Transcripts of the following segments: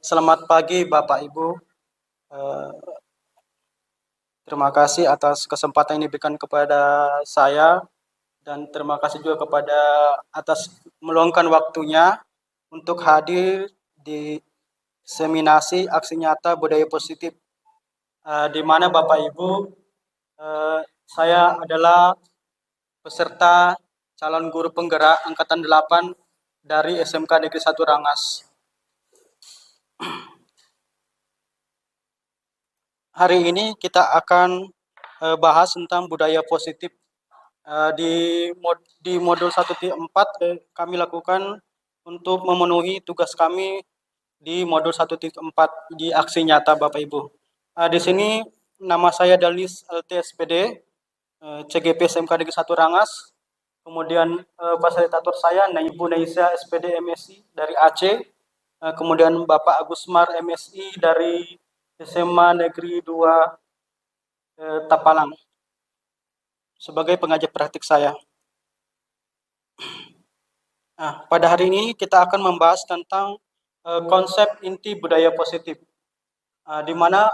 Selamat pagi Bapak Ibu. Eh, Terima kasih atas kesempatan yang diberikan kepada saya dan terima kasih juga kepada atas meluangkan waktunya untuk hadir di seminasi aksi nyata budaya positif, di mana Bapak Ibu, saya adalah peserta calon guru penggerak angkatan 8 dari SMK Negeri 1 Rangas. Hari ini kita akan bahas tentang budaya positif. Di modul 1.4 kami lakukan untuk memenuhi tugas kami di modul 1.4 di aksi nyata Bapak Ibu. Di sini nama saya Dalis LTSPD, CGP SMK Negeri 1 Rangas. Kemudian fasilitator saya Ibu Naisa SPD MSI dari Aceh. Kemudian Bapak Agusmar MSI dari SMA Negeri 2 Tapalang sebagai pengajar praktik saya. Nah, pada hari ini kita akan membahas tentang konsep inti budaya positif, di mana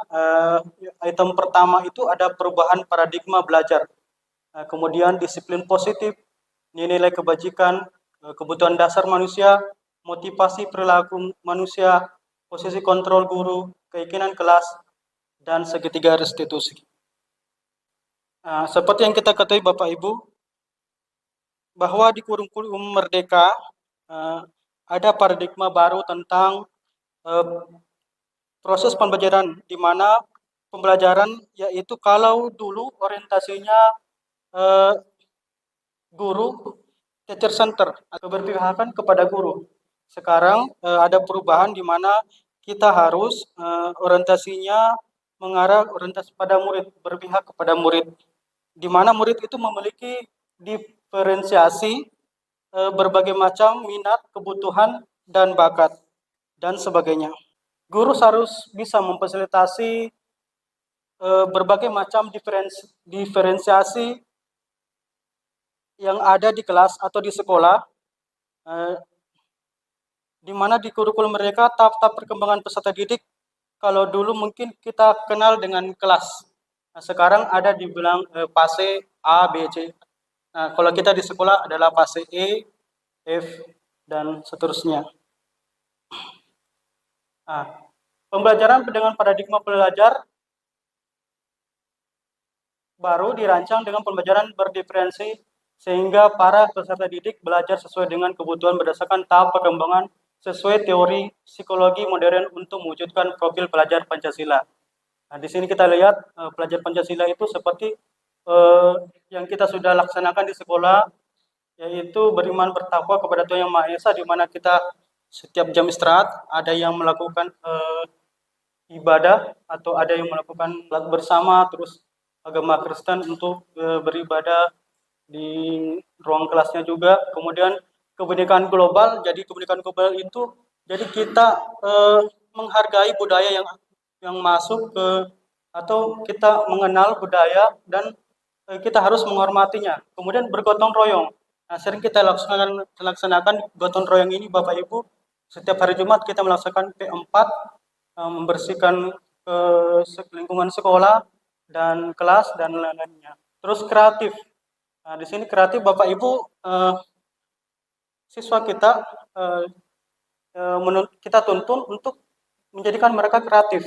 item pertama itu ada perubahan paradigma belajar, kemudian disiplin positif, nilai kebajikan, kebutuhan dasar manusia, motivasi perilaku manusia, posisi kontrol guru, keyakinan kelas, dan segitiga restitusi. Seperti yang kita ketahui Bapak Ibu, bahwa di kurikulum Merdeka ada paradigma baru tentang proses pembelajaran, di mana pembelajaran yaitu kalau dulu orientasinya guru teacher center atau berpihakan kepada guru. Sekarang ada perubahan di mana kita harus orientasinya mengarah orientasi pada murid, berpihak kepada murid, di mana murid itu memiliki diferensiasi berbagai macam minat, kebutuhan, dan bakat, dan sebagainya. Guru harus bisa memfasilitasi berbagai macam diferensiasi yang ada di kelas atau di sekolah, di mana di kurikulum mereka tahap-tahap perkembangan peserta didik, kalau dulu mungkin kita kenal dengan kelas. Nah, sekarang ada dibilang fase A, B, C. Nah, kalau kita di sekolah adalah fase E, F, dan seterusnya. Nah, pembelajaran dengan paradigma belajar baru dirancang dengan pembelajaran berdiferensi sehingga para peserta didik belajar sesuai dengan kebutuhan berdasarkan tahap perkembangan sesuai teori psikologi modern untuk mewujudkan profil pelajar Pancasila. Nah, di sini kita lihat pelajar Pancasila itu seperti yang kita sudah laksanakan di sekolah, yaitu beriman bertakwa kepada Tuhan Yang Maha Esa, di mana kita setiap jam istirahat ada yang melakukan ibadah atau ada yang melakukan salat bersama, terus agama Kristen untuk beribadah di ruang kelasnya juga. Kemudian kebinekaan global, jadi kebinekaan global itu jadi kita menghargai budaya yang masuk ke, atau kita mengenal budaya dan kita harus menghormatinya. Kemudian bergotong royong. Nah, sering kita laksanakan gotong royong ini Bapak Ibu. Setiap hari Jumat kita melaksanakan P4, membersihkan lingkungan sekolah dan kelas dan lain-lainnya. Terus kreatif. Nah, di sini kreatif Bapak Ibu, siswa kita kita tuntun untuk menjadikan mereka kreatif.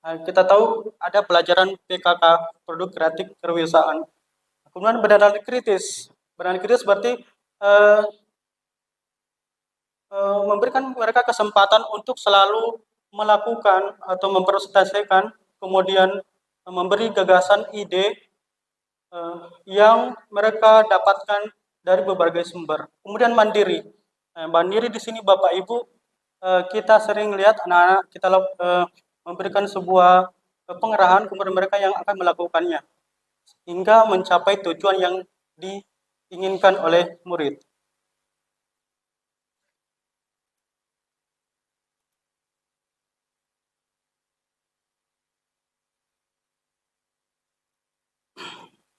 Nah, kita tahu ada pelajaran PKK, produk kreatif kewirausahaan. Kemudian bernaluri kritis. Bernaluri kritis berarti memberikan mereka kesempatan untuk selalu melakukan atau mempresentasikan, kemudian memberi gagasan ide yang mereka dapatkan dari berbagai sumber. Kemudian mandiri. Mandiri di sini Bapak Ibu, kita sering lihat anak-anak kita memberikan sebuah pengerahan kepada mereka yang akan melakukannya hingga mencapai tujuan yang diinginkan oleh murid.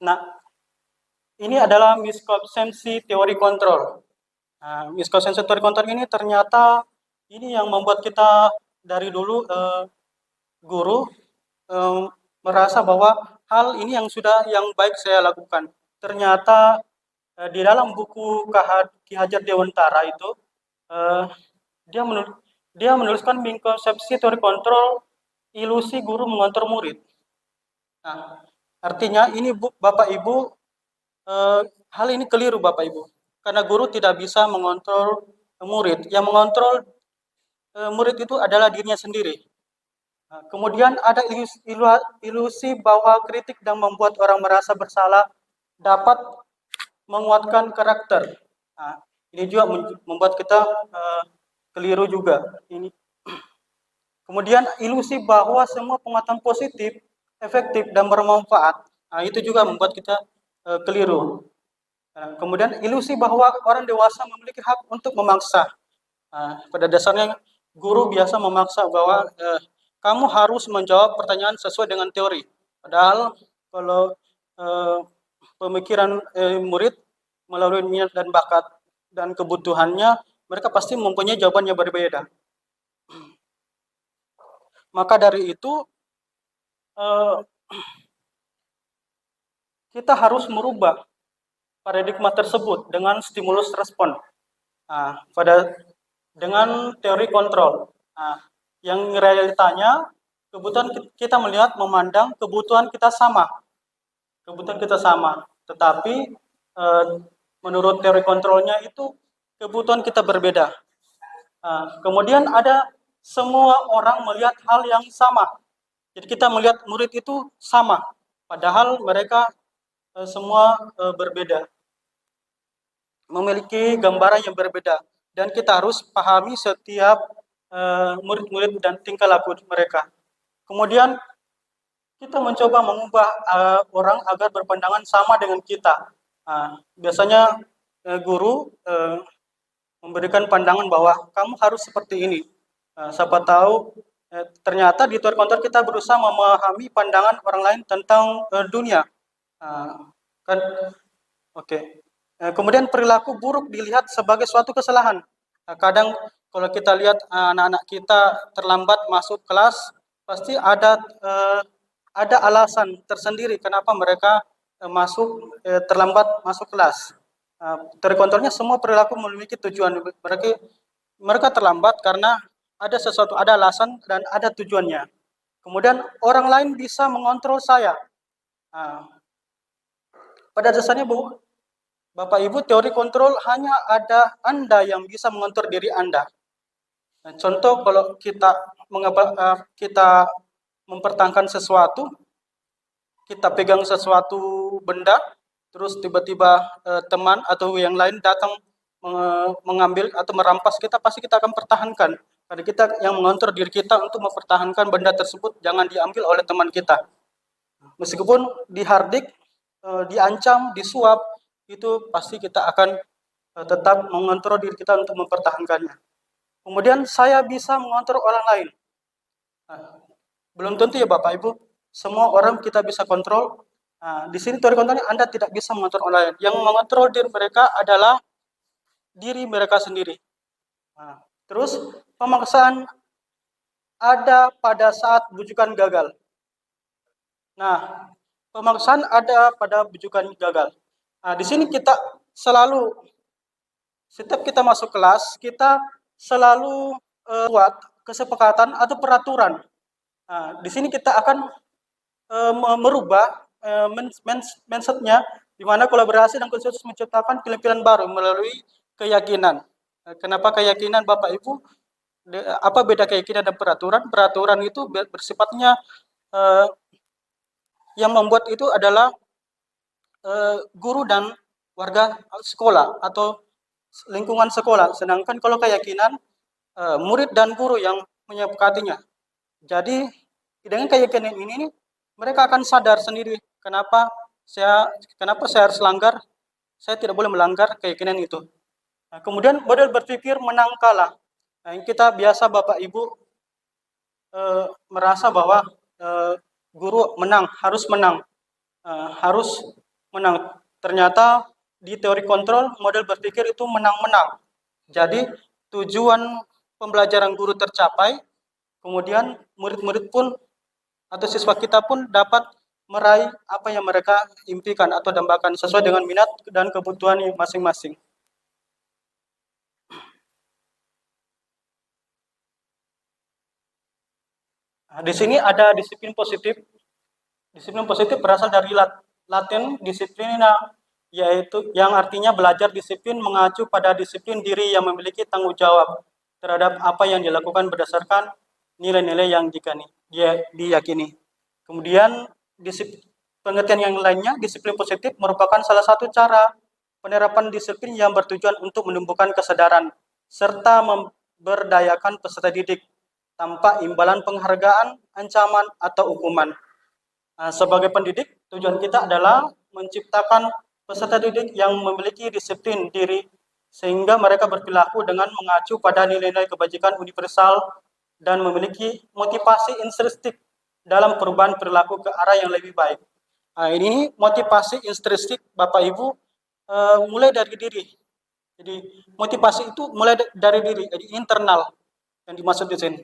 Nah, ini adalah miskonsepsi teori kontrol. Nah, miskonsepsi teori kontrol ini ternyata ini yang membuat kita dari dulu guru merasa bahwa hal ini yang baik saya lakukan. Ternyata di dalam buku Ki Hajar Dewantara itu eh, dia menul- dia menuliskan konsepsi teori kontrol ilusi guru mengontrol murid. Nah, artinya ini Bapak Ibu, hal ini keliru Bapak Ibu. Karena guru tidak bisa mengontrol murid. Yang mengontrol murid itu adalah dirinya sendiri. Nah, kemudian ada ilusi bahwa kritik dan membuat orang merasa bersalah dapat menguatkan karakter. Nah, ini juga membuat kita keliru juga. Ini kemudian ilusi bahwa semua penguatan positif, efektif dan bermanfaat. Nah, itu juga membuat kita keliru. Nah, kemudian ilusi bahwa orang dewasa memiliki hak untuk memaksa. Nah, pada dasarnya guru biasa memaksa bahwa kamu harus menjawab pertanyaan sesuai dengan teori. Padahal kalau eh, pemikiran murid melalui minat dan bakat dan kebutuhannya, mereka pasti mempunyai jawaban yang berbeda. Maka dari itu eh, kita harus merubah paradigma tersebut dengan stimulus respon. Nah, dengan teori kontrol. Nah, yang realitanya kebutuhan kita melihat memandang kebutuhan kita sama. Kebutuhan kita sama, tetapi menurut teori kontrolnya itu kebutuhan kita berbeda. Kemudian ada semua orang melihat hal yang sama. Jadi kita melihat murid itu sama, padahal mereka semua berbeda, memiliki gambaran yang berbeda, dan kita harus pahami setiap murid-murid dan tingkah laku mereka. Kemudian kita mencoba mengubah orang agar berpandangan sama dengan kita. Biasanya guru memberikan pandangan bahwa kamu harus seperti ini. Siapa tahu ternyata di teori kontrol kita berusaha memahami pandangan orang lain tentang dunia. Kan, oke. Kemudian perilaku buruk dilihat sebagai suatu kesalahan. Kadang kalau kita lihat anak-anak kita terlambat masuk kelas, pasti ada alasan tersendiri kenapa mereka terlambat masuk kelas. Teori kontrolnya semua perilaku memiliki tujuan. Mereka terlambat karena ada sesuatu, ada alasan dan ada tujuannya. Kemudian orang lain bisa mengontrol saya. Pada dasarnya Bapak Ibu, teori kontrol hanya ada Anda yang bisa mengontrol diri Anda. Nah, contoh kalau kita mempertahankan sesuatu, kita pegang sesuatu benda, terus tiba-tiba teman atau yang lain datang mengambil atau merampas kita, pasti kita akan pertahankan. Karena kita yang mengontrol diri kita untuk mempertahankan benda tersebut jangan diambil oleh teman kita. Meskipun dihardik, diancam, disuap, itu pasti kita akan tetap mengontrol diri kita untuk mempertahankannya. Kemudian saya bisa mengontrol orang lain. Nah, belum tentu ya Bapak Ibu, semua orang kita bisa kontrol. Nah, di sini teori kontrolnya Anda tidak bisa mengontrol orang lain. Yang mengontrol diri mereka adalah diri mereka sendiri. Nah, terus pemaksaan ada pada saat bujukan gagal. Nah, pemaksaan ada pada bujukan gagal. Nah, di sini kita selalu, setiap kita masuk kelas, kita selalu buat kesepakatan atau peraturan. Nah, di sini kita akan merubah mindsetnya, di mana kolaborasi dan konsensus menciptakan pilihan-pilihan baru melalui keyakinan. Kenapa keyakinan Bapak Ibu? Apa beda keyakinan dan peraturan? Peraturan itu bersifatnya yang membuat itu adalah guru dan warga sekolah atau lingkungan sekolah. Sedangkan kalau keyakinan murid dan guru yang menyepakatinya. Jadi dengan keyakinan ini mereka akan sadar sendiri kenapa saya harus langgar, saya tidak boleh melanggar keyakinan itu. Nah, kemudian model berpikir menang kalah. Nah, yang kita biasa Bapak Ibu merasa bahwa guru menang, harus menang, harus menang. Ternyata di teori kontrol model berpikir itu menang-menang. Jadi tujuan pembelajaran guru tercapai Kemudian murid-murid pun atau siswa kita pun dapat meraih apa yang mereka impikan atau dambakan sesuai dengan minat dan kebutuhan masing-masing. Nah, di sini ada disiplin positif. Disiplin positif berasal dari Latin disiplina, yaitu yang artinya belajar disiplin mengacu pada disiplin diri yang memiliki tanggung jawab terhadap apa yang dilakukan berdasarkan nilai-nilai yang diyakini. Kemudian pengertian yang lainnya, disiplin positif merupakan salah satu cara penerapan disiplin yang bertujuan untuk menumbuhkan kesadaran serta memberdayakan peserta didik tanpa imbalan penghargaan, ancaman, atau hukuman. Sebagai pendidik, tujuan kita adalah menciptakan peserta didik yang memiliki disiplin diri sehingga mereka berperilaku dengan mengacu pada nilai-nilai kebajikan universal dan memiliki motivasi intrinsik dalam perubahan perilaku ke arah yang lebih baik. Ini motivasi intrinsik Bapak Ibu mulai dari diri. Jadi motivasi itu mulai dari diri, jadi internal yang dimaksud di sini.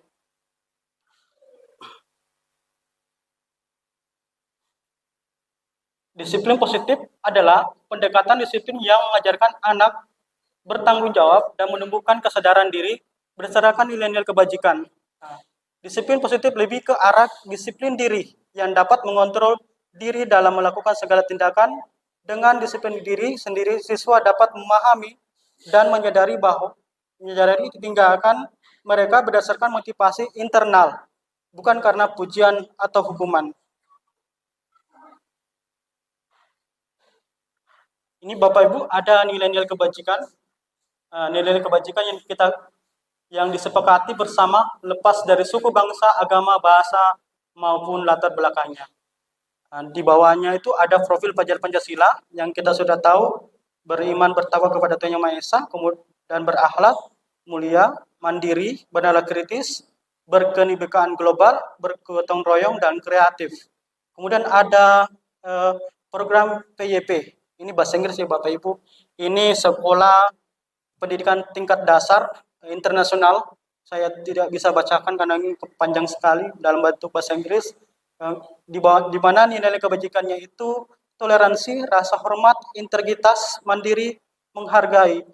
Disiplin positif adalah pendekatan disiplin yang mengajarkan anak bertanggung jawab dan menumbuhkan kesadaran diri berdasarkan nilai-nilai kebajikan. Disiplin positif lebih ke arah disiplin diri yang dapat mengontrol diri dalam melakukan segala tindakan. Dengan disiplin diri sendiri, siswa dapat memahami dan menyadari tindakan mereka berdasarkan motivasi internal, bukan karena pujian atau hukuman. Ini Bapak Ibu ada nilai-nilai kebajikan, nilai-nilai kebajikan yang disepakati bersama lepas dari suku, bangsa, agama, bahasa maupun latar belakangnya. Di bawahnya itu ada profil pelajar Pancasila yang kita sudah tahu, beriman bertakwa kepada Tuhan Yang Maha Esa, kemudian berakhlak mulia, mandiri, bernada kritis, berkenebikaan global, bergotong royong dan kreatif. Kemudian ada program PYP. Ini bahasa Inggris ya Bapak Ibu. Ini sekolah pendidikan tingkat dasar internasional. Saya tidak bisa bacakan karena ini panjang sekali dalam bentuk bahasa Inggris. Di mana nilai kebajikannya itu toleransi, rasa hormat, integritas, mandiri, menghargai,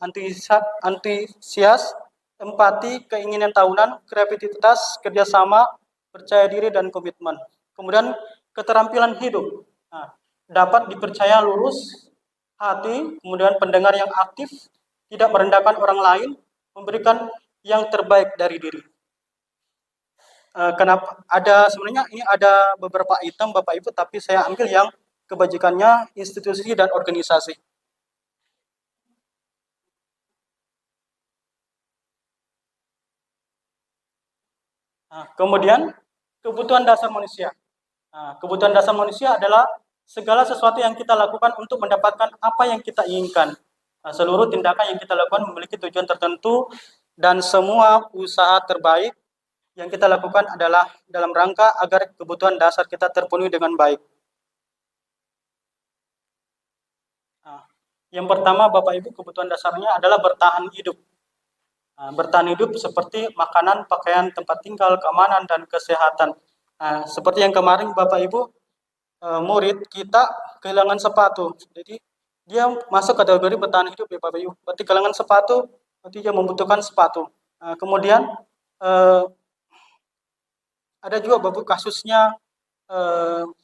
antusias, empati, keinginan tahunan, kreativitas, kerjasama, percaya diri, dan komitmen. Kemudian keterampilan hidup. Dapat dipercaya lurus hati, kemudian pendengar yang aktif, tidak merendahkan orang lain, memberikan yang terbaik dari diri. Kenapa sebenarnya ini ada beberapa item Bapak Ibu, tapi saya ambil yang kebajikannya institusi dan organisasi. Kemudian kebutuhan dasar manusia. Kebutuhan dasar manusia adalah segala sesuatu yang kita lakukan untuk mendapatkan apa yang kita inginkan. Seluruh tindakan yang kita lakukan memiliki tujuan tertentu dan semua usaha terbaik yang kita lakukan adalah dalam rangka agar kebutuhan dasar kita terpenuhi dengan baik. Yang pertama Bapak Ibu, kebutuhan dasarnya adalah bertahan hidup. Bertahan hidup seperti makanan, pakaian, tempat tinggal, keamanan, dan kesehatan. Seperti yang kemarin Bapak Ibu, murid kita kehilangan sepatu. Jadi dia masuk kategori bertahan hidup ya Bapak Ibu. Berarti kehilangan sepatu, berarti dia membutuhkan sepatu. Kemudian ada juga Bapak kasusnya,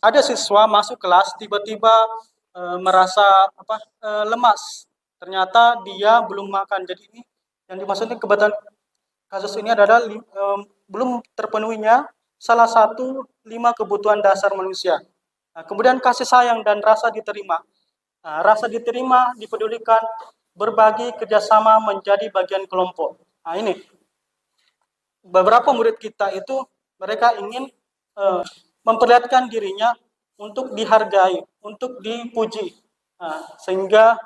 ada siswa masuk kelas tiba-tiba merasa lemas. Ternyata dia belum makan. Jadi ini yang dimaksudnya kebetulan kasus ini adalah belum terpenuhinya salah satu 5 kebutuhan dasar manusia. Kemudian kasih sayang dan rasa diterima. Rasa diterima, dipedulikan, berbagi, kerjasama, menjadi bagian kelompok. Ini beberapa murid kita itu mereka ingin memperlihatkan dirinya untuk dihargai, untuk dipuji, sehingga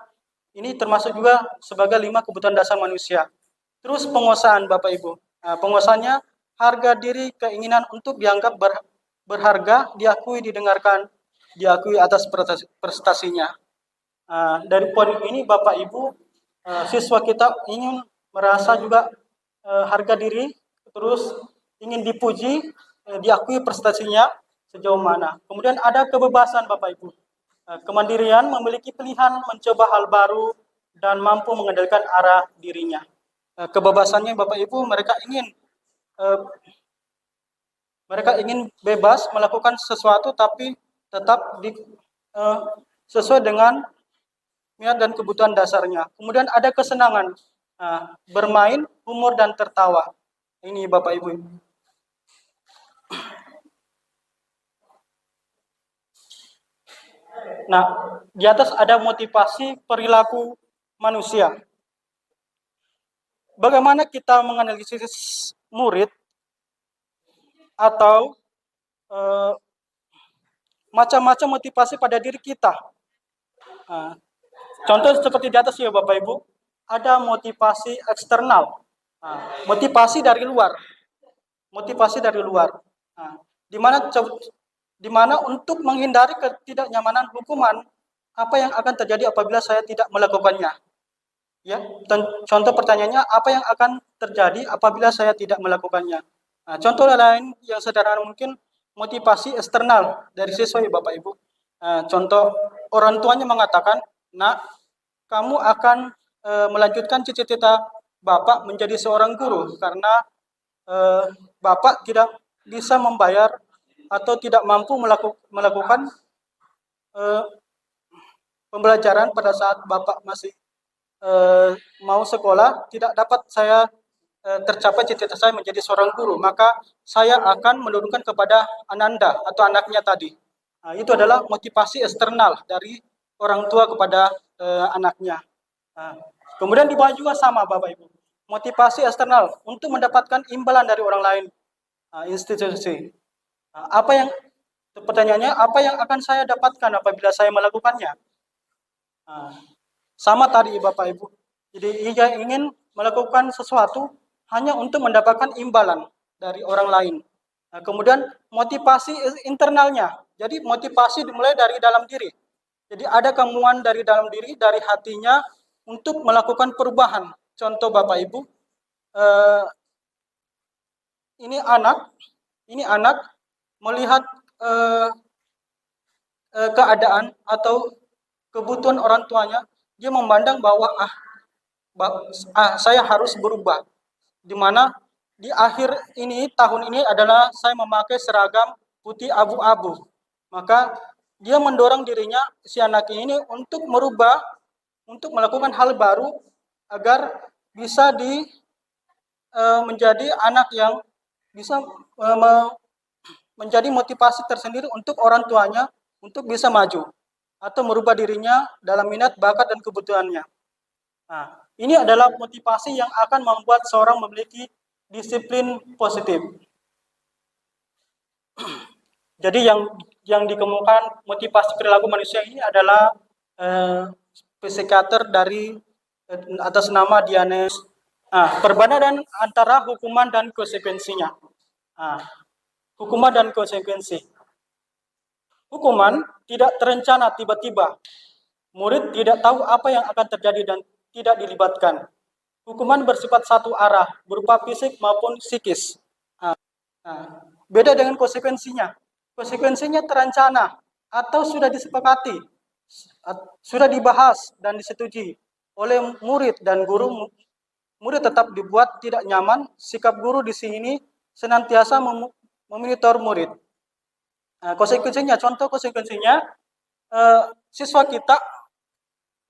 ini termasuk juga sebagai 5 kebutuhan dasar manusia. Terus penguasaan Bapak Ibu. Penguasaannya harga diri, keinginan untuk dianggap berharga, diakui, didengarkan, diakui atas prestasinya. Dari poin ini Bapak Ibu, siswa kita ingin merasa juga harga diri, terus ingin dipuji, diakui prestasinya sejauh mana. Kemudian ada kebebasan Bapak Ibu. Kemandirian memiliki pilihan mencoba hal baru dan mampu mengendalikan arah dirinya. Kebebasannya Bapak Ibu, mereka ingin bebas melakukan sesuatu tapi tetap sesuai dengan niat dan kebutuhan dasarnya. Kemudian ada kesenangan, bermain, humor dan tertawa. Ini Bapak Ibu. Nah, di atas ada motivasi perilaku manusia. Bagaimana kita menganalisis murid atau macam-macam motivasi pada diri kita. Contoh seperti di atas ya Bapak Ibu, ada motivasi eksternal, motivasi dari luar, di mana untuk menghindari ketidaknyamanan hukuman, apa yang akan terjadi apabila saya tidak melakukannya? Ya, contoh pertanyaannya, apa yang akan terjadi apabila saya tidak melakukannya? Contoh lain yang sederhana mungkin motivasi eksternal dari siswa ya Bapak Ibu. Contoh orang tuanya mengatakan, "Nak, kamu akan melanjutkan cita-cita Bapak menjadi seorang guru karena Bapak tidak bisa membayar atau tidak mampu melakukan pembelajaran pada saat Bapak masih mau sekolah, tidak dapat saya tercapai cita-cita saya menjadi seorang guru, maka saya akan menurunkan kepada Ananda atau anaknya tadi." Itu adalah motivasi eksternal dari orang tua kepada anaknya. Kemudian di bawah juga sama Bapak Ibu, motivasi eksternal untuk mendapatkan imbalan dari orang lain, institusi. Pertanyaannya, apa yang akan saya dapatkan apabila saya melakukannya? Sama tadi Bapak Ibu. Jadi ia ingin melakukan sesuatu hanya untuk mendapatkan imbalan dari orang lain. Kemudian motivasi internalnya. Jadi motivasi dimulai dari dalam diri. Jadi ada kemauan dari dalam diri, dari hatinya untuk melakukan perubahan. Contoh Bapak Ibu, ini anak melihat keadaan atau kebutuhan orang tuanya, dia memandang bahwa saya harus berubah. Di mana di akhir tahun ini adalah saya memakai seragam putih abu-abu. Maka dia mendorong dirinya, si anak ini untuk merubah, untuk melakukan hal baru agar bisa menjadi anak yang bisa menjadi motivasi tersendiri untuk orang tuanya untuk bisa maju atau merubah dirinya dalam minat, bakat, dan kebutuhannya. Ini adalah motivasi yang akan membuat seorang memiliki disiplin positif. Jadi yang dikemukakan motivasi perilaku manusia ini adalah psikiater dari atas nama Dianes. Perbedaan antara hukuman dan konsekuensinya. Hukuman dan konsekuensi. Hukuman tidak terencana tiba-tiba. Murid tidak tahu apa yang akan terjadi dan tidak dilibatkan. Hukuman bersifat satu arah, berupa fisik maupun psikis. Beda dengan konsekuensinya. Konsekuensinya terencana atau sudah disepakati, sudah dibahas dan disetujui oleh murid dan guru. Murid tetap dibuat tidak nyaman. Sikap guru di sini senantiasa memonitor murid. Konsekuensinya, contoh konsekuensinya, siswa kita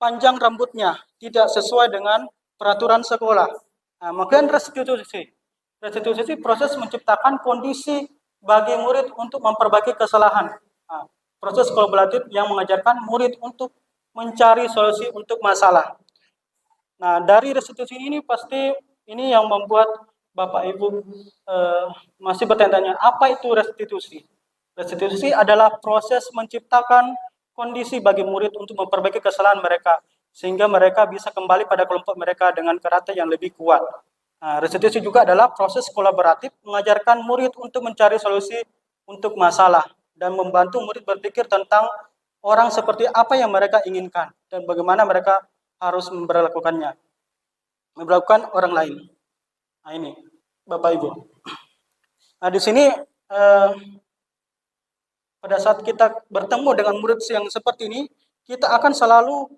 panjang rambutnya tidak sesuai dengan peraturan sekolah. Kemudian restitusi. Restitusi proses menciptakan kondisi bagi murid untuk memperbaiki kesalahan. Proses kolaboratif yang mengajarkan murid untuk mencari solusi untuk masalah. Dari restitusi ini pasti ini yang membuat Bapak Ibu masih bertanya-tanya, apa itu restitusi? Restitusi adalah proses menciptakan kondisi bagi murid untuk memperbaiki kesalahan mereka, sehingga mereka bisa kembali pada kelompok mereka dengan karakter yang lebih kuat. Restitusi juga adalah proses kolaboratif mengajarkan murid untuk mencari solusi untuk masalah dan membantu murid berpikir tentang orang seperti apa yang mereka inginkan dan bagaimana mereka harus memperlakukan orang lain. Ini Bapak Ibu. Nah, di sini pada saat kita bertemu dengan murid yang seperti ini, kita akan selalu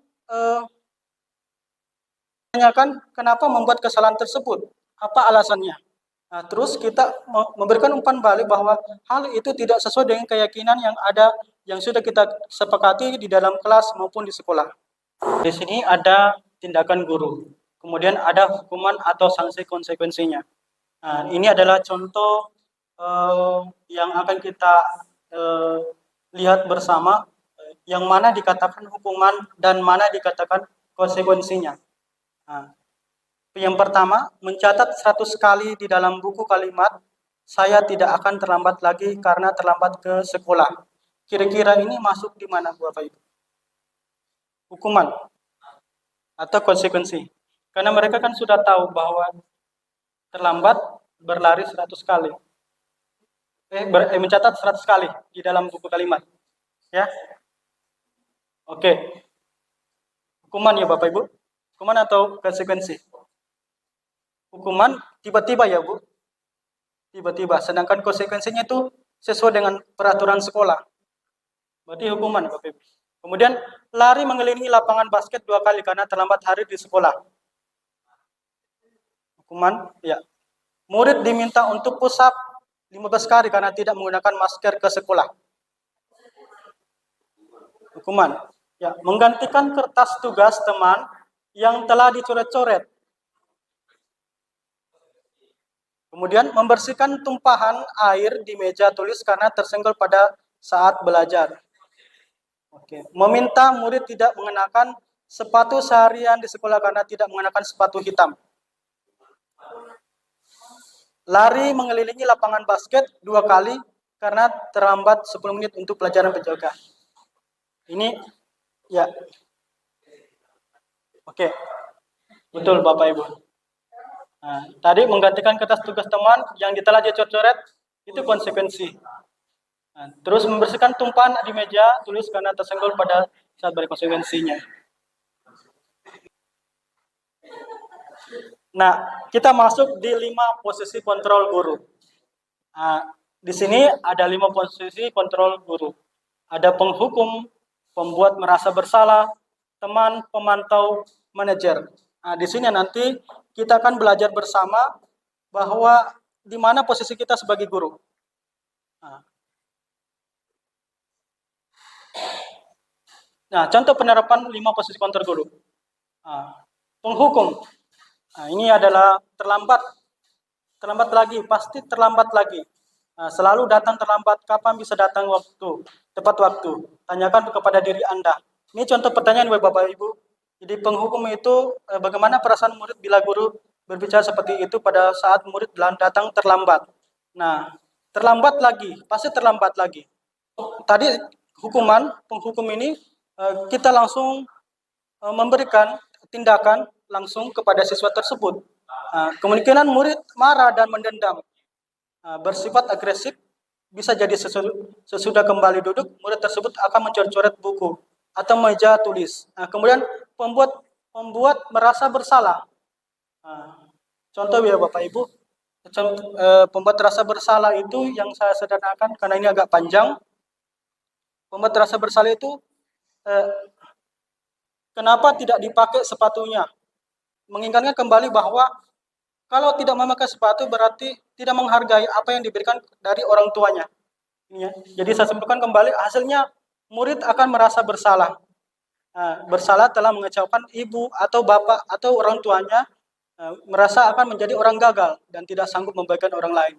tanyakan kenapa membuat kesalahan tersebut, apa alasannya. Nah, terus kita memberikan umpan balik bahwa hal itu tidak sesuai dengan keyakinan yang ada, yang sudah kita sepakati di dalam kelas maupun di sekolah. Di sini ada tindakan guru, kemudian ada hukuman atau sanksi konsekuensinya. Nah, ini adalah contoh yang akan kita lihat bersama, yang mana dikatakan hukuman dan mana dikatakan konsekuensinya. Nah, yang pertama, mencatat 100 kali di dalam buku kalimat, saya tidak akan terlambat lagi karena terlambat ke sekolah. Kira-kira ini masuk di mana, Bapak Ibu? Hukuman atau konsekuensi? Karena mereka kan sudah tahu bahwa terlambat berlari 100 kali. Mencatat 100 kali di dalam buku kalimat. Ya. Oke. Hukuman ya Bapak Ibu? Hukuman atau konsekuensi? Hukuman tiba-tiba ya Bu, tiba-tiba. Sedangkan konsekuensinya itu sesuai dengan peraturan sekolah. Berarti hukuman Bapak Ibu. Kemudian lari mengelilingi lapangan basket 2 kali karena terlambat hari di sekolah. Hukuman, ya. Murid diminta untuk push up 15 kali karena tidak menggunakan masker ke sekolah. Hukuman, ya. Menggantikan kertas tugas teman yang telah dicoret-coret. Kemudian membersihkan tumpahan air di meja tulis karena tersenggol pada saat belajar. Oke. Meminta murid tidak mengenakan sepatu seharian di sekolah karena tidak mengenakan sepatu hitam. Lari mengelilingi lapangan basket 2 kali karena terlambat 10 menit untuk pelajaran penjaga. Ini ya. Oke. Betul Bapak Ibu. Nah, tadi menggantikan kertas tugas teman yang telah dicoret-coret itu konsekuensi. Nah, terus membersihkan tumpahan di meja tulis karena tersenggol pada saat berkonsekuensinya. Nah, kita masuk di 5 posisi kontrol guru. Nah, di sini ada 5 posisi kontrol guru. Ada penghukum, pembuat merasa bersalah, teman, pemantau, manajer. Nah, di sini nanti kita akan belajar bersama bahwa di mana posisi kita sebagai guru. Nah, contoh penerapan 5 posisi kontrol guru. Penghukum. Nah, ini adalah terlambat lagi, pasti terlambat lagi. Nah, selalu datang terlambat, kapan bisa datang tepat waktu. Tanyakan kepada diri Anda. Ini contoh pertanyaan Bapak Ibu. Jadi penghukum itu bagaimana perasaan murid bila guru berbicara seperti itu pada saat murid datang terlambat. Nah, terlambat lagi, pasti terlambat lagi. Tadi penghukum ini kita langsung memberikan tindakan langsung kepada siswa tersebut. Kemungkinan murid marah dan mendendam, bersifat agresif, bisa jadi sesudah kembali duduk, murid tersebut akan mencoret-coret buku atau meja tulis. Kemudian pembuat merasa bersalah. Contoh ya Bapak Ibu, pembuat rasa bersalah itu yang saya sederhanakan karena ini agak panjang. Pembuat rasa bersalah itu kenapa tidak dipakai sepatunya? Mengingatkan kembali bahwa kalau tidak memakai sepatu berarti tidak menghargai apa yang diberikan dari orang tuanya. Ya. Jadi saya simpulkan kembali, hasilnya murid akan merasa bersalah. Bersalah telah mengecewakan ibu atau bapak atau orang tuanya, merasa akan menjadi orang gagal dan tidak sanggup membagikan orang lain.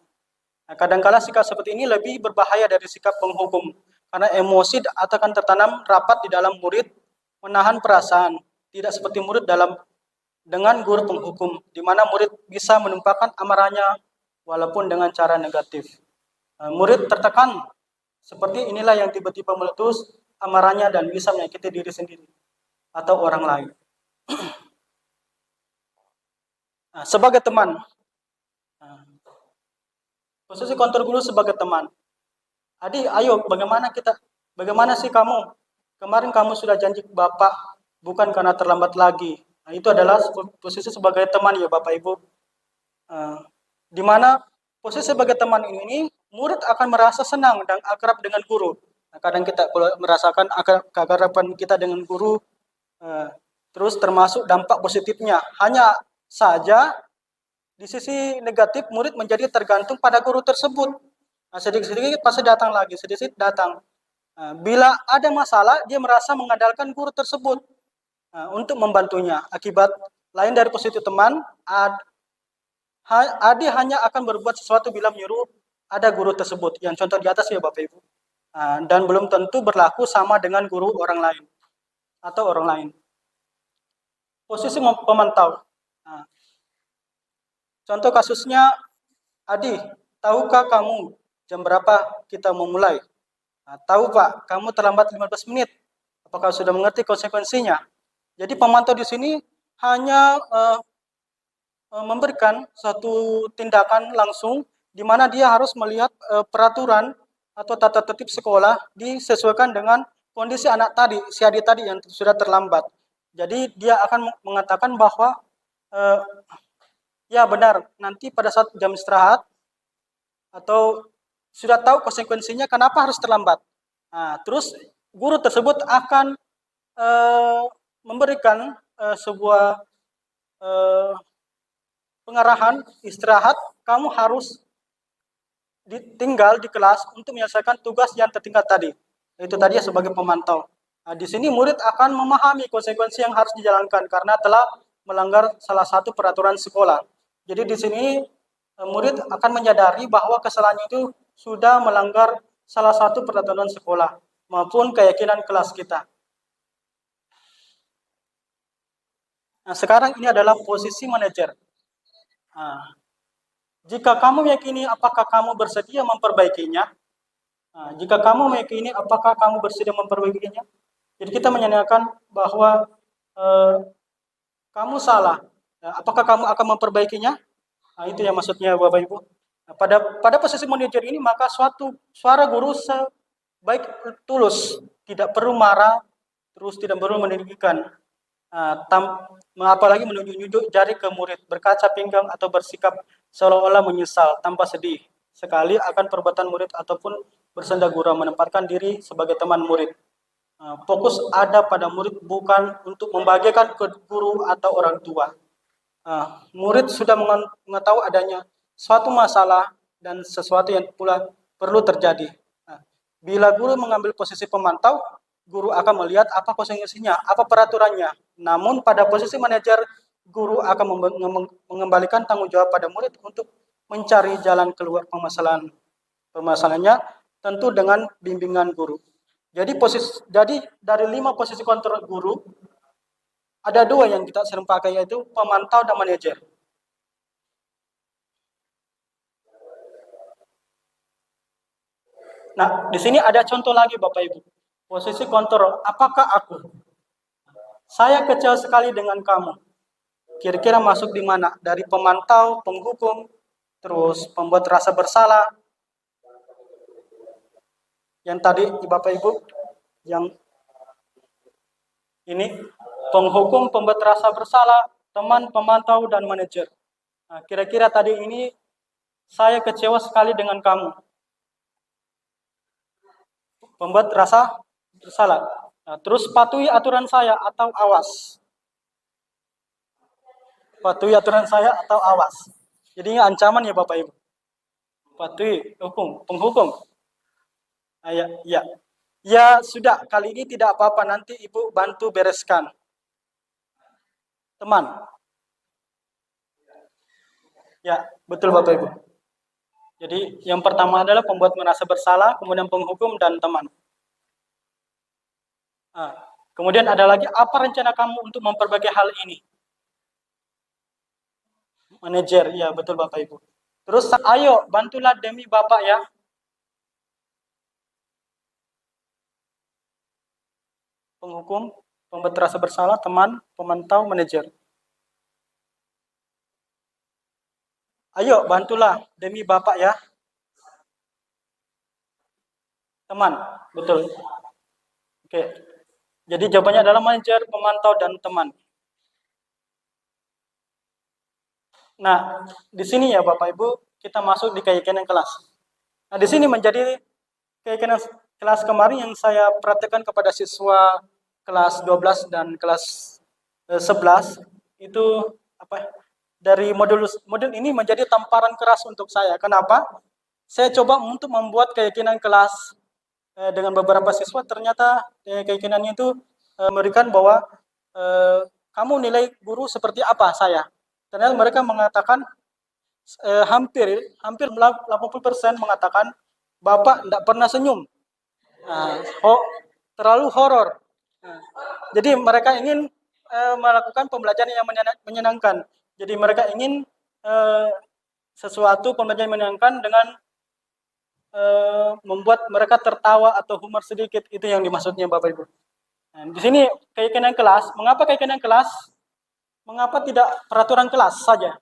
Kadangkala sikap seperti ini lebih berbahaya dari sikap penghukum, karena emosi akan tertanam rapat di dalam murid, menahan perasaan, tidak seperti murid dengan guru penghukum, di mana murid bisa menumpahkan amarahnya walaupun dengan cara negatif. Murid tertekan, seperti inilah yang tiba-tiba meletus amarahnya dan bisa menyakiti diri sendiri atau orang lain. Sebagai teman, posisi kontrol guru sebagai teman. Adi, ayo, bagaimana sih kamu? Kemarin kamu sudah janji ke Bapak, bukan karena terlambat lagi. Itu adalah posisi sebagai teman ya Bapak Ibu. Di mana posisi sebagai teman ini, murid akan merasa senang dan akrab dengan guru. Nah, kadang kita merasakan keakraban kita dengan guru, terus termasuk dampak positifnya. Hanya saja di sisi negatif, murid menjadi tergantung pada guru tersebut. Nah, sedikit-sedikit pasti datang lagi, sedikit datang. Nah, bila ada masalah, dia merasa mengandalkan guru tersebut untuk membantunya. Akibat lain dari positif teman, Adi hanya akan berbuat sesuatu bila menyuruh ada guru tersebut. Yang contoh di atas ya Bapak Ibu. Dan belum tentu berlaku sama dengan guru orang lain atau orang lain. Posisi pemantau. Contoh kasusnya, Adi, tahukah kamu jam berapa kita memulai? Tahu Pak, kamu terlambat 15 menit. Apakah sudah mengerti konsekuensinya? Jadi pemantau di sini hanya memberikan satu tindakan langsung di mana dia harus melihat peraturan atau tata tertib sekolah disesuaikan dengan kondisi anak tadi, si Adi tadi yang sudah terlambat. Jadi dia akan mengatakan bahwa ya benar, nanti pada saat jam istirahat atau sudah tahu konsekuensinya kenapa harus terlambat. Nah, terus guru tersebut akan memberikan sebuah pengarahan istirahat, kamu harus tinggal di kelas untuk menyelesaikan tugas yang tertinggal tadi. Itu tadi sebagai pemantau. Nah, di sini murid akan memahami konsekuensi yang harus dijalankan karena telah melanggar salah satu peraturan sekolah. Jadi di sini murid akan menyadari bahwa kesalahannya itu sudah melanggar salah satu peraturan sekolah maupun keyakinan kelas kita. Nah, sekarang ini adalah posisi manajer. Nah, jika kamu meyakini apakah kamu bersedia memperbaikinya, jika kamu meyakini apakah kamu bersedia memperbaikinya, jadi kita menyanyikan bahwa kamu salah. Apakah kamu akan memperbaikinya? Nah, itu yang maksudnya Bapak Ibu. Nah, pada posisi manajer ini maka suara guru sebaik tulus, tidak perlu marah, terus tidak perlu meninggikan, apalagi menunjuk-nunjuk jari ke murid, berkaca pinggang atau bersikap seolah-olah menyesal tanpa sedih sekali akan perbuatan murid ataupun bersenda gurau, menempatkan diri sebagai teman murid. Fokus ada pada murid, bukan untuk membahagiakan ke guru atau orang tua. Murid sudah mengetahui adanya suatu masalah dan sesuatu yang pula perlu terjadi. Bila guru mengambil posisi pemantau, guru akan melihat apa konsekuensinya, apa peraturannya. Namun pada posisi manajer, guru akan mengembalikan tanggung jawab pada murid untuk mencari jalan keluar permasalahannya, tentu dengan bimbingan guru. Jadi dari 5 posisi kontrol guru, ada 2 yang kita sering pakai, yaitu pemantau dan manajer. Nah, di sini ada contoh lagi Bapak Ibu. Posisi kontrol, apakah saya kecewa sekali dengan kamu. Kira-kira masuk di mana? Dari pemantau, penghukum, terus pembuat rasa bersalah. Yang tadi Bapak Ibu, yang ini penghukum, pembuat rasa bersalah, teman, pemantau, dan manajer. Nah, kira-kira tadi ini saya kecewa sekali dengan kamu. Pembuat rasa bersalah. Nah, terus patuhi aturan saya atau awas. Patuhi aturan saya atau awas. Jadinya ancaman ya Bapak Ibu. Patuhi penghukum. Ya. Ya sudah, kali ini tidak apa-apa, nanti Ibu bantu bereskan. Teman. Ya, betul Bapak Ibu. Jadi yang pertama adalah pembuat merasa bersalah, kemudian penghukum dan teman. Kemudian ada lagi, apa rencana kamu untuk memperbaiki hal ini? Manajer, ya betul Bapak Ibu. Terus ayo bantulah demi Bapak ya. Penghukum, pembuat rasa bersalah, teman, pemantau, manajer. Ayo bantulah demi Bapak ya. Teman, betul. Oke. Jadi jawabannya adalah manajer, pemantau, dan teman. Nah, di sini ya Bapak Ibu, kita masuk di keyakinan kelas. Nah, di sini menjadi keyakinan kelas kemarin yang saya praktekkan kepada siswa kelas 12 dan kelas 11 itu apa? Dari modul ini menjadi tamparan keras untuk saya. Kenapa? Saya coba untuk membuat keyakinan kelas dengan beberapa siswa, ternyata keyakinannya itu memberikan bahwa kamu nilai guru seperti apa saya. Ternyata mereka mengatakan hampir 80% mengatakan Bapak tidak pernah senyum. Terlalu horor. Jadi mereka ingin melakukan pembelajaran yang menyenangkan. Jadi mereka ingin sesuatu pembelajaran yang menyenangkan dengan membuat mereka tertawa atau humor sedikit. Itu yang dimaksudnya Bapak Ibu. Nah, di sini keyakinan kelas. Mengapa keyakinan kelas? Mengapa tidak peraturan kelas saja?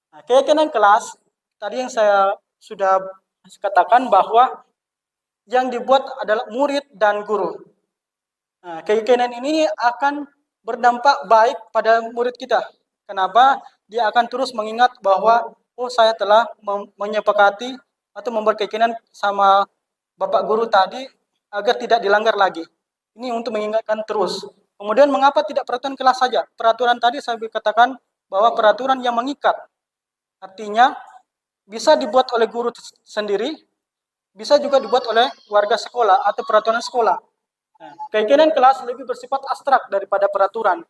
Nah, keyakinan kelas tadi yang saya sudah katakan bahwa yang dibuat adalah murid dan guru. Nah, keyakinan ini akan berdampak baik pada murid kita. Kenapa? Dia akan terus mengingat bahwa saya telah menyepakati atau membuat keyakinan sama Bapak Guru tadi agar tidak dilanggar lagi. Ini untuk mengingatkan terus. Kemudian mengapa tidak peraturan kelas saja? Peraturan tadi saya katakan bahwa peraturan yang mengikat. Artinya bisa dibuat oleh guru sendiri, bisa juga dibuat oleh warga sekolah atau peraturan sekolah. Nah, keyakinan kelas lebih bersifat abstrak daripada peraturan.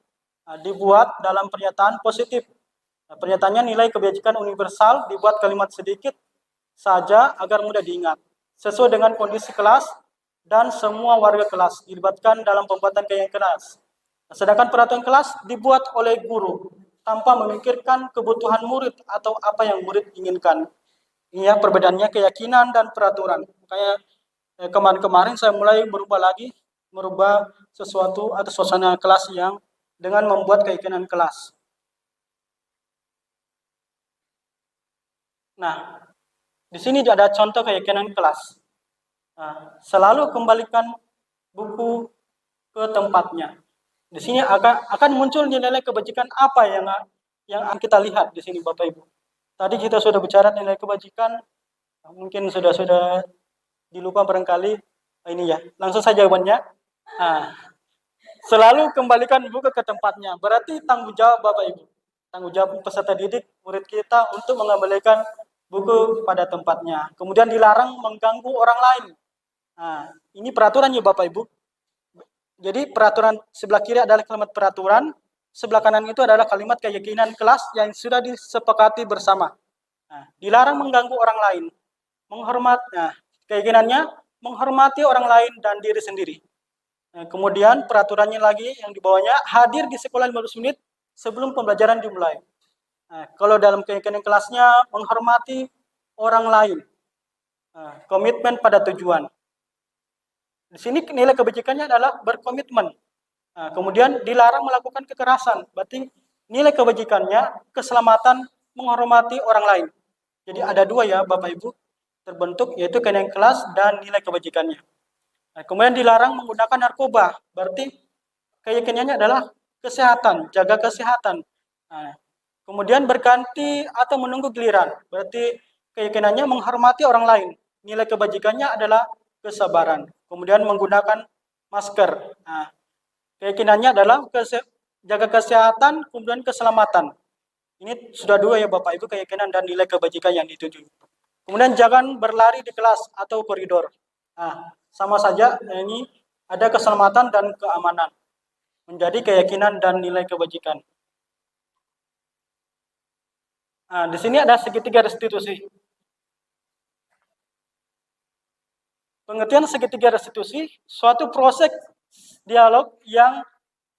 Nah, dibuat dalam pernyataan positif. Nah, pernyataannya nilai kebajikan universal, dibuat kalimat sedikit saja agar mudah diingat. Sesuai dengan kondisi kelas dan semua warga kelas dilibatkan dalam pembuatan keyakinan kelas. Nah, sedangkan peraturan kelas dibuat oleh guru tanpa memikirkan kebutuhan murid atau apa yang murid inginkan. Ini ya perbedaannya keyakinan dan peraturan. Kayak kemarin-kemarin saya mulai merubah sesuatu atau suasana kelas yang dengan membuat keyakinan kelas. Nah, di sini ada contoh keyakinan kelas. Nah, selalu kembalikan buku ke tempatnya. Di sini akan muncul nilai kebajikan apa yang kita lihat di sini Bapak Ibu. Tadi kita sudah bicara nilai kebajikan, mungkin sudah dilupa barangkali. Ini ya, langsung saja jawabannya. Nah, selalu kembalikan buku ke tempatnya. Berarti tanggung jawab Bapak Ibu, tanggung jawab peserta didik, murid kita untuk mengembalikan buku pada tempatnya. Kemudian dilarang mengganggu orang lain. Nah, ini peraturannya Bapak Ibu. Jadi peraturan sebelah kiri adalah kalimat peraturan, sebelah kanan itu adalah kalimat keyakinan kelas yang sudah disepakati bersama. Nah, dilarang mengganggu orang lain. Keyakinannya menghormati orang lain dan diri sendiri. Nah, kemudian peraturannya lagi yang di bawahnya, hadir di sekolah 15 menit sebelum pembelajaran dimulai. Nah, kalau dalam keyakinan kelasnya menghormati orang lain. Nah, komitmen pada tujuan. Di sini nilai kebajikannya adalah berkomitmen. Nah, kemudian dilarang melakukan kekerasan. Berarti nilai kebajikannya keselamatan, menghormati orang lain. Jadi ada dua ya Bapak Ibu terbentuk, yaitu keyakinan kelas dan nilai kebajikannya. Nah, kemudian dilarang menggunakan narkoba. Berarti keyakinannya adalah kesehatan, jaga kesehatan. Nah, kemudian berganti atau menunggu giliran. Berarti keyakinannya menghormati orang lain. Nilai kebajikannya adalah kesabaran. Kemudian menggunakan masker. Nah, keyakinannya adalah jaga kesehatan, kemudian keselamatan. Ini sudah dua ya Bapak Ibu, keyakinan dan nilai kebajikan yang dituju. Kemudian jangan berlari di kelas atau koridor. Nah, sama saja ini ada keselamatan dan keamanan. Menjadi keyakinan dan nilai kebajikan. Nah, di sini ada segitiga restitusi. Pengertian segitiga restitusi, suatu proses dialog yang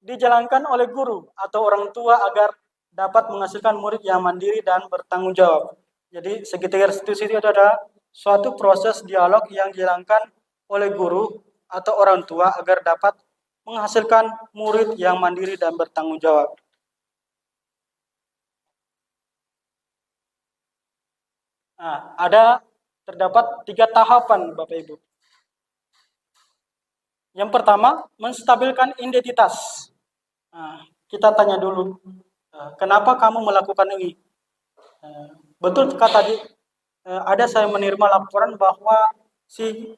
dijalankan oleh guru atau orang tua agar dapat menghasilkan murid yang mandiri dan bertanggung jawab. Jadi segitiga restitusi itu adalah suatu proses dialog yang dijalankan oleh guru atau orang tua agar dapat menghasilkan murid yang mandiri dan bertanggung jawab. Nah, terdapat 3 tahapan Bapak Ibu. Yang pertama, menstabilkan identitas. Nah, kita tanya dulu, kenapa kamu melakukan ini? Betul kata tadi, ada saya menerima laporan bahwa si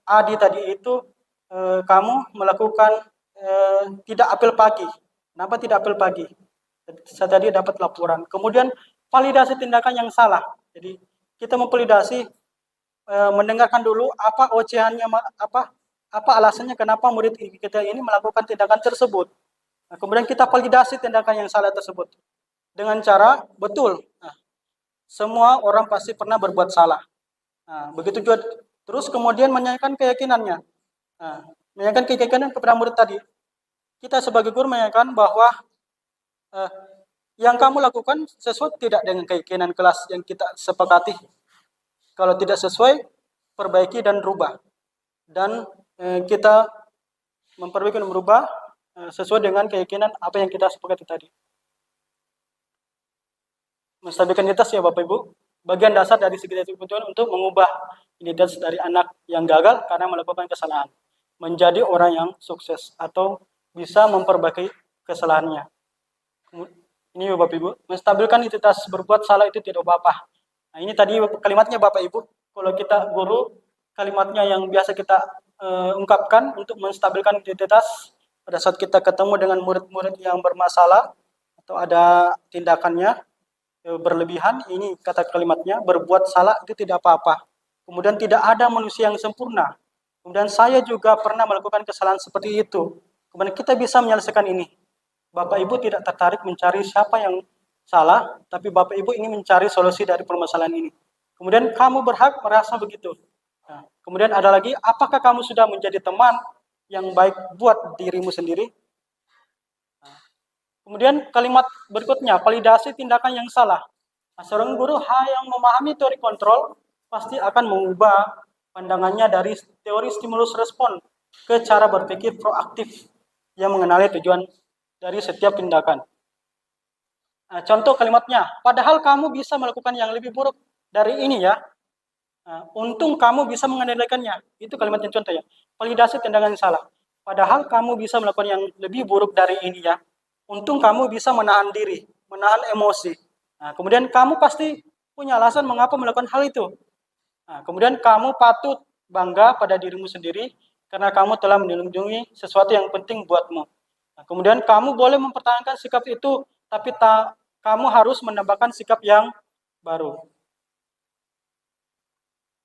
Adi tadi itu kamu melakukan tidak apel pagi. Kenapa tidak apel pagi? Saya tadi dapat laporan. Kemudian validasi tindakan yang salah. Jadi kita memvalidasi mendengarkan dulu apa ocehannya apa alasannya kenapa murid kita ini melakukan tindakan tersebut. Nah, kemudian kita validasi tindakan yang salah tersebut dengan cara betul. Nah, semua orang pasti pernah berbuat salah. Nah, begitu juga terus kemudian menyanyikan keyakinannya. Nah, menyanyikan keyakinan kepada murid tadi. Kita sebagai guru menyanyikan bahwa eh, yang kamu lakukan sesuai tidak dengan keyakinan kelas yang kita sepakati. Kalau tidak sesuai, perbaiki dan rubah. Dan kita memperbaiki dan merubah sesuai dengan keyakinan apa yang kita sepakati tadi. Menstabilkan identitas ya Bapak Ibu, bagian dasar dari segitiga kebutuhan untuk mengubah identitas dari anak yang gagal karena melakukan kesalahan menjadi orang yang sukses atau bisa memperbaiki kesalahannya. Ini Bapak Ibu, menstabilkan identitas berbuat salah itu tidak apa-apa. Nah, ini tadi kalimatnya Bapak Ibu. Kalau kita guru, kalimatnya yang biasa kita ungkapkan untuk menstabilkan identitas pada saat kita ketemu dengan murid-murid yang bermasalah atau ada tindakannya berlebihan, ini kata kalimatnya, berbuat salah itu tidak apa-apa. Kemudian tidak ada manusia yang sempurna. Kemudian saya juga pernah melakukan kesalahan seperti itu. Kemudian kita bisa menyelesaikan ini. Bapak Ibu tidak tertarik mencari siapa yang salah, tapi Bapak Ibu ingin mencari solusi dari permasalahan ini. Kemudian kamu berhak merasa begitu. Nah, kemudian ada lagi, apakah kamu sudah menjadi teman yang baik buat dirimu sendiri? Kemudian kalimat berikutnya, validasi tindakan yang salah. Nah, seorang guru yang memahami teori kontrol pasti akan mengubah pandangannya dari teori stimulus respon ke cara berpikir proaktif yang mengenali tujuan dari setiap tindakan. Nah, contoh kalimatnya, padahal kamu bisa melakukan yang lebih buruk dari ini ya. Nah, untung kamu bisa mengendalikannya. Itu kalimatnya contoh ya. Validasi tindakan yang salah. Padahal kamu bisa melakukan yang lebih buruk dari ini ya. Untung kamu bisa menahan diri, menahan emosi. Nah, kemudian kamu pasti punya alasan mengapa melakukan hal itu. Nah, kemudian kamu patut bangga pada dirimu sendiri karena kamu telah melindungi sesuatu yang penting buatmu. Nah, kemudian kamu boleh mempertahankan sikap itu, tapi kamu harus menambahkan sikap yang baru.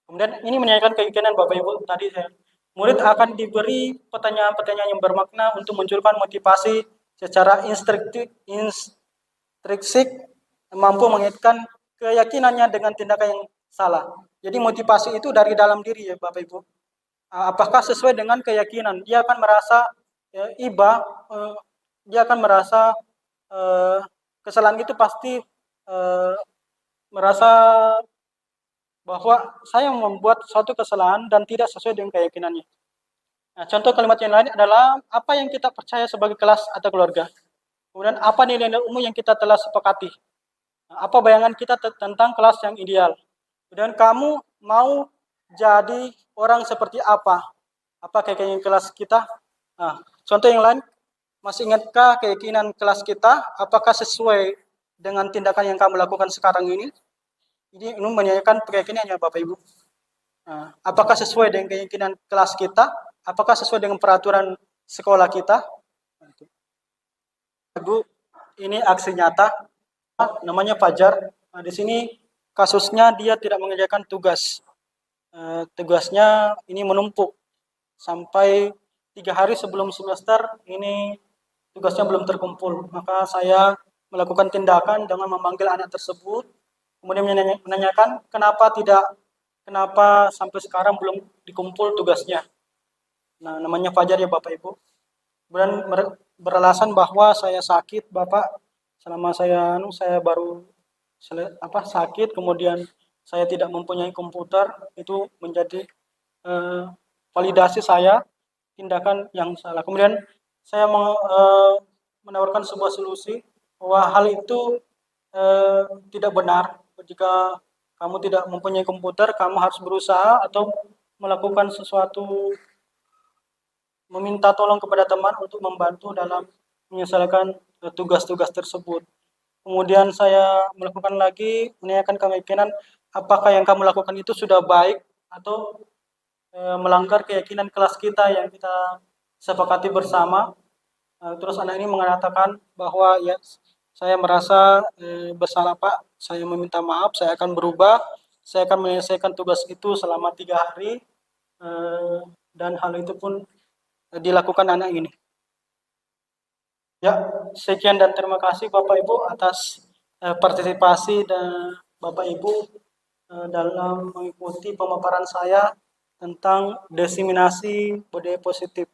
Kemudian ini menanyakan keyakinan Bapak Ibu tadi saya. Murid akan diberi pertanyaan-pertanyaan yang bermakna untuk munculkan motivasi secara intrinsik mampu mengaitkan keyakinannya dengan tindakan yang salah. Jadi motivasi itu dari dalam diri ya Bapak Ibu. Apakah sesuai dengan keyakinan? Dia akan merasa dia akan merasa kesalahan itu pasti merasa bahwa saya membuat suatu kesalahan dan tidak sesuai dengan keyakinannya. Nah, contoh kalimat yang lain adalah apa yang kita percaya sebagai kelas atau keluarga. Kemudian apa nilai-nilai umum yang kita telah sepakati. Nah, apa bayangan kita tentang kelas yang ideal. Kemudian kamu mau jadi orang seperti apa? Apa keyakinan kelas kita? Nah, contoh yang lain, masih ingatkah keyakinan kelas kita? Apakah sesuai dengan tindakan yang kamu lakukan sekarang ini? Ini menanyakan keyakinannya Bapak Ibu. Nah, apakah sesuai dengan keyakinan kelas kita? Apakah sesuai dengan peraturan sekolah kita? Ibu, ini aksi nyata, namanya Fajar. Nah, di sini kasusnya dia tidak mengerjakan tugas. Tugasnya ini menumpuk sampai 3 hari sebelum semester ini tugasnya belum terkumpul. Maka saya melakukan tindakan dengan memanggil anak tersebut, kemudian menanyakan kenapa sampai sekarang belum dikumpul tugasnya. Nah, namanya Fajar ya Bapak Ibu. Kemudian beralasan bahwa saya sakit, Bapak. Selama saya baru sakit, kemudian saya tidak mempunyai komputer, itu menjadi validasi saya tindakan yang salah. Kemudian saya menawarkan sebuah solusi bahwa hal itu tidak benar. Jika kamu tidak mempunyai komputer, kamu harus berusaha atau melakukan sesuatu, meminta tolong kepada teman untuk membantu dalam menyelesaikan tugas-tugas tersebut. Kemudian saya melakukan lagi menanyakan keyakinan apakah yang kamu lakukan itu sudah baik atau melanggar keyakinan kelas kita yang kita sepakati bersama. Terus anak ini mengatakan bahwa ya saya merasa bersalah Pak, saya meminta maaf, saya akan berubah, saya akan menyelesaikan tugas itu selama 3 hari, dan hal itu pun dilakukan anak ini. Ya, sekian dan terima kasih Bapak Ibu atas partisipasi dan Bapak Ibu dalam mengikuti pemaparan saya tentang diseminasi budaya positif.